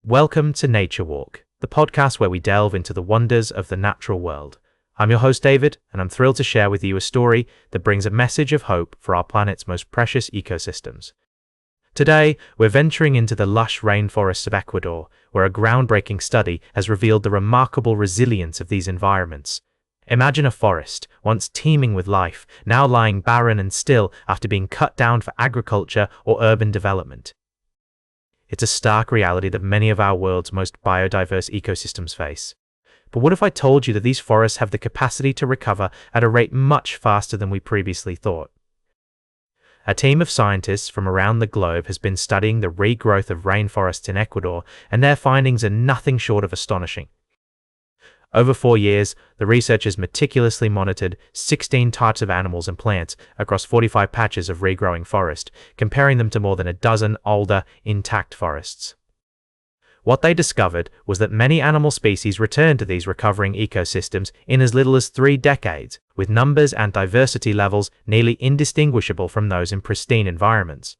Welcome to Nature Walk, the podcast where we delve into the wonders of the natural world. I'm your host David, and I'm thrilled to share with you a story that brings a message of hope for our planet's most precious ecosystems. Today, we're venturing into the lush rainforests of Ecuador, where a groundbreaking study has revealed the remarkable resilience of these environments. Imagine a forest, once teeming with life, now lying barren and still after being cut down for agriculture or urban development. It's a stark reality that many of our world's most biodiverse ecosystems face. But what if I told you that these forests have the capacity to recover at a rate much faster than we previously thought? A team of scientists from around the globe has been studying the regrowth of rainforests in Ecuador, and their findings are nothing short of astonishing. Over 4 years, the researchers meticulously monitored 16 types of animals and plants across 45 patches of regrowing forest, comparing them to more than a dozen older, intact forests. What they discovered was that many animal species return to these recovering ecosystems in as little as 3 decades, with numbers and diversity levels nearly indistinguishable from those in pristine environments.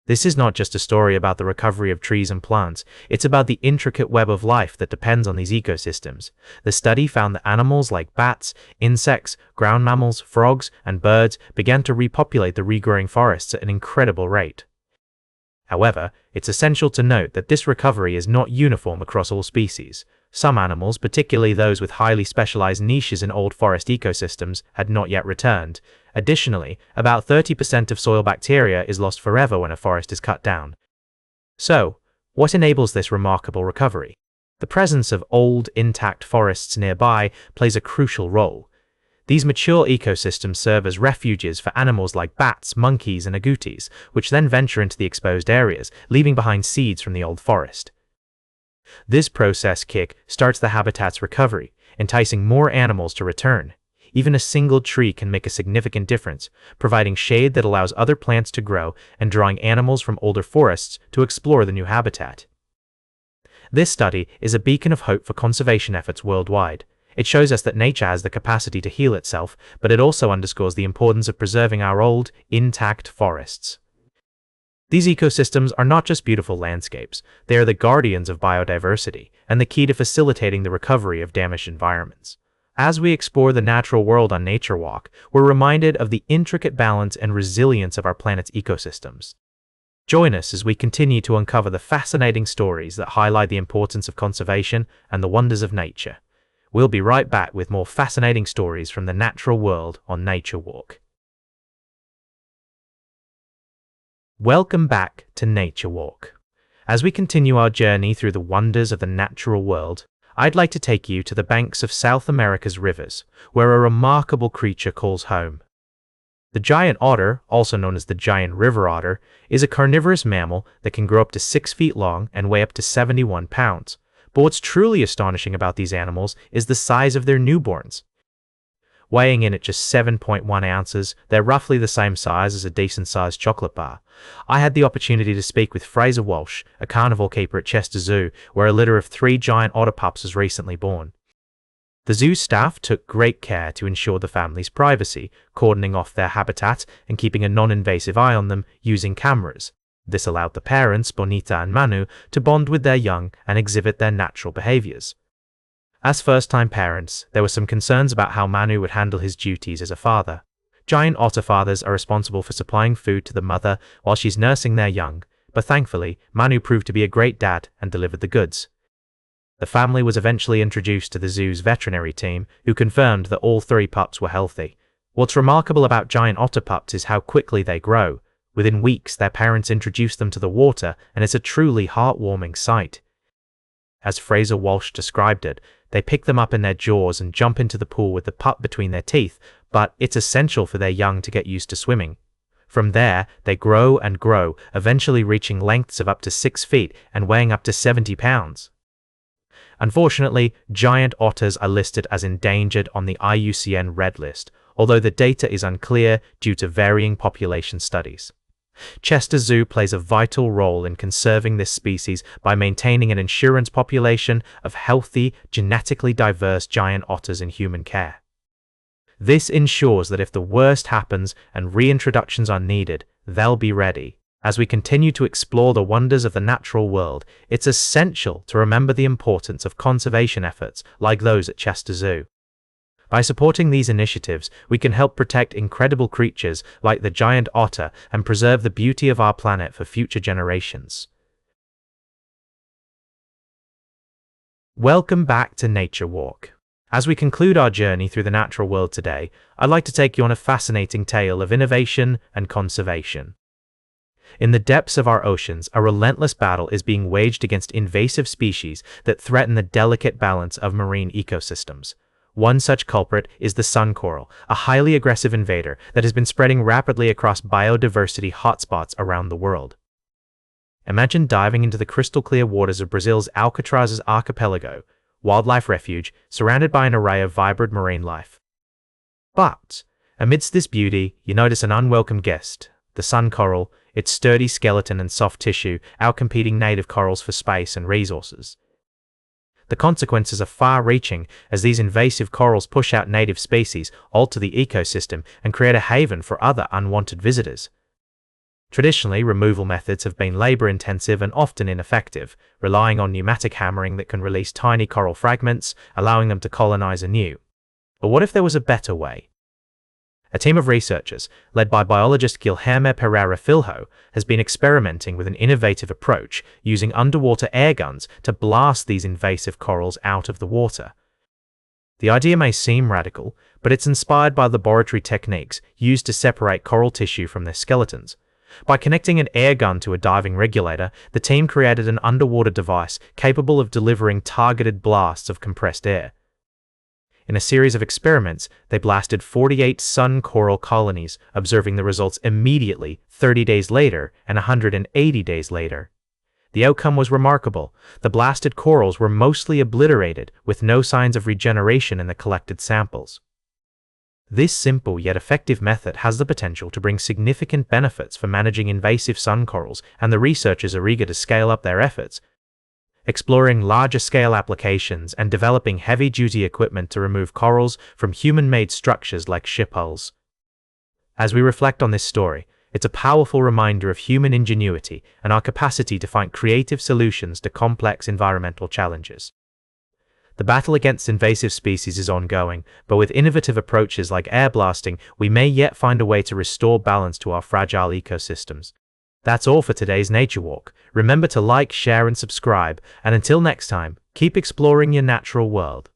This is not just a story about the recovery of trees and plants, it's about the intricate web of life that depends on these ecosystems. The study found that animals like bats, insects, ground mammals, frogs, and birds began to repopulate the regrowing forests at an incredible rate. However, it's essential to note that this recovery is not uniform across all species. Some animals, particularly those with highly specialized niches in old forest ecosystems, had not yet returned. Additionally, about 30% of soil bacteria is lost forever when a forest is cut down. So, what enables this remarkable recovery? The presence of old, intact forests nearby plays a crucial role. These mature ecosystems serve as refuges for animals like bats, monkeys, and agoutis, which then venture into the exposed areas, leaving behind seeds from the old forest. This process kick starts the habitat's recovery, enticing more animals to return. Even a single tree can make a significant difference, providing shade that allows other plants to grow and drawing animals from older forests to explore the new habitat. This study is a beacon of hope for conservation efforts worldwide. It shows us that nature has the capacity to heal itself, but it also underscores the importance of preserving our old, intact forests. These ecosystems are not just beautiful landscapes, they are the guardians of biodiversity and the key to facilitating the recovery of damaged environments. As we explore the natural world on Nature Walk, we're reminded of the intricate balance and resilience of our planet's ecosystems. Join us as we continue to uncover the fascinating stories that highlight the importance of conservation and the wonders of nature. We'll be right back with more fascinating stories from the natural world on Nature Walk. Welcome back to Nature Walk. As we continue our journey through the wonders of the natural world, I'd like to take you to the banks of South America's rivers, where a remarkable creature calls home. The giant otter, also known as the giant river otter, is a carnivorous mammal that can grow up to 6 feet long and weigh up to 71 pounds. But what's truly astonishing about these animals is the size of their newborns. Weighing in at just 7.1 ounces, they're roughly the same size as a decent-sized chocolate bar. I had the opportunity to speak with Fraser Walsh, a carnivore keeper at Chester Zoo, where a litter of 3 giant otter pups was recently born. The zoo staff took great care to ensure the family's privacy, cordoning off their habitat and keeping a non-invasive eye on them using cameras. This allowed the parents, Bonita and Manu, to bond with their young and exhibit their natural behaviors. As first-time parents, there were some concerns about how Manu would handle his duties as a father. Giant otter fathers are responsible for supplying food to the mother while she's nursing their young, but thankfully, Manu proved to be a great dad and delivered the goods. The family was eventually introduced to the zoo's veterinary team, who confirmed that all 3 pups were healthy. What's remarkable about giant otter pups is how quickly they grow. Within weeks, their parents introduce them to the water, and it's a truly heartwarming sight. As Fraser Walsh described it, they pick them up in their jaws and jump into the pool with the pup between their teeth, but it's essential for their young to get used to swimming. From there, they grow and grow, eventually reaching lengths of up to 6 feet and weighing up to 70 pounds. Unfortunately, giant otters are listed as endangered on the IUCN Red List, although the data is unclear due to varying population studies. Chester Zoo plays a vital role in conserving this species by maintaining an insurance population of healthy, genetically diverse giant otters in human care. This ensures that if the worst happens and reintroductions are needed, they'll be ready. As we continue to explore the wonders of the natural world, it's essential to remember the importance of conservation efforts like those at Chester Zoo. By supporting these initiatives, we can help protect incredible creatures like the giant otter and preserve the beauty of our planet for future generations. Welcome back to Nature Walk. As we conclude our journey through the natural world today, I'd like to take you on a fascinating tale of innovation and conservation. In the depths of our oceans, a relentless battle is being waged against invasive species that threaten the delicate balance of marine ecosystems. One such culprit is the sun coral, a highly aggressive invader that has been spreading rapidly across biodiversity hotspots around the world. Imagine diving into the crystal-clear waters of Brazil's Alcatraz's archipelago, wildlife refuge, surrounded by an array of vibrant marine life. But, amidst this beauty, you notice an unwelcome guest, the sun coral, its sturdy skeleton and soft tissue outcompeting native corals for space and resources. The consequences are far-reaching as these invasive corals push out native species, alter the ecosystem, and create a haven for other unwanted visitors. Traditionally, removal methods have been labor-intensive and often ineffective, relying on pneumatic hammering that can release tiny coral fragments, allowing them to colonize anew. But what if there was a better way? A team of researchers, led by biologist Guilherme Pereira Filho, has been experimenting with an innovative approach using underwater air guns to blast these invasive corals out of the water. The idea may seem radical, but it's inspired by laboratory techniques used to separate coral tissue from their skeletons. By connecting an air gun to a diving regulator, the team created an underwater device capable of delivering targeted blasts of compressed air. In a series of experiments, they blasted 48 sun coral colonies, observing the results immediately, 30 days later, and 180 days later. The outcome was remarkable. The blasted corals were mostly obliterated, with no signs of regeneration in the collected samples. This simple yet effective method has the potential to bring significant benefits for managing invasive sun corals, and the researchers are eager to scale up their efforts, exploring larger-scale applications and developing heavy-duty equipment to remove corals from human-made structures like ship hulls. As we reflect on this story, it's a powerful reminder of human ingenuity and our capacity to find creative solutions to complex environmental challenges. The battle against invasive species is ongoing, but with innovative approaches like air blasting, we may yet find a way to restore balance to our fragile ecosystems. That's all for today's Nature Walk. Remember to like, share, and subscribe, and until next time, keep exploring your natural world.